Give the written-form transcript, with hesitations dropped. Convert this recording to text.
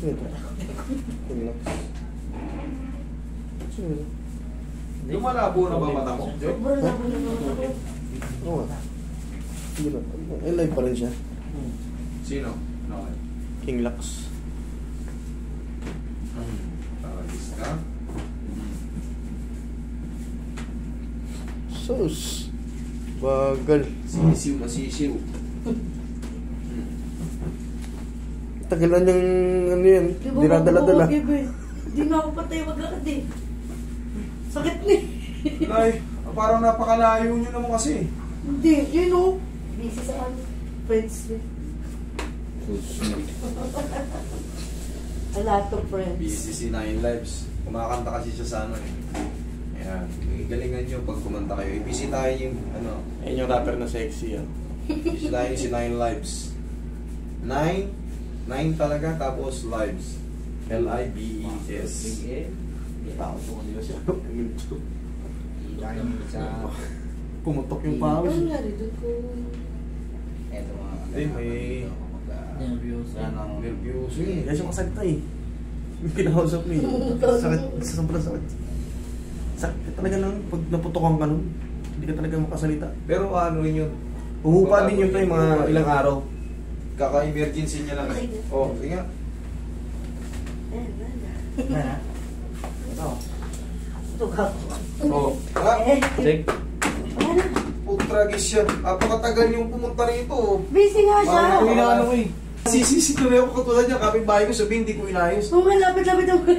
Ito. Relax. Sino? Lumalabo na ba mata mo? Sobrang labo na naman ako. Oo nga. Hindi ba? Live pa rin siya. Sino? No. King Lux. Paragis ka. Sus. Bagal. Sisiw na sisiw. Tagalan yung ano yan. Dinadala-dala. Hindi na ako patay maglakad eh. Sakit ni. Ay, parang napakalayo nyo naman kasi. Hindi, yun o. Busy sa ano. Friends eh. A lot of friends. Busy si Nine Lives. Kumakanta kasi siya sa ano eh. Ayan. Galingan nyo pag kumanta kayo. Ibisitahin yung ano. Ayun yung rapper na sexy yan. Ibisitahin si Nine Lives. Nine talaga, tapos Lives. L-I-B-E-S. Tao po kanila siya. Pumutok yung pawis. Ano nangyari doon ko? Eto mga Hindi, may nervous. nervyoso eh. Kaya siya masakta eh. Yung kinakausap mo eh. Sakit, sobrang sakit. Sakit talaga lang pag naputokan ka nun. Hindi ka talaga makasalita. Pero ano rin yun? Uhupa din yun tayo mga ilang araw. Kaka-emergency niya lang eh. Oh, sige nga. Ito. Ito ka. Oh, ha? Check. Ano? Tragis siya. Apakatagal yung pumunta rito. Busy nga siya. Bakit ko inaano ko eh. Sisisi tuloy ako katulad niya. Kapit bahay ko sabihin, hindi ko inayos. Oo nga, lapit-lapit ako.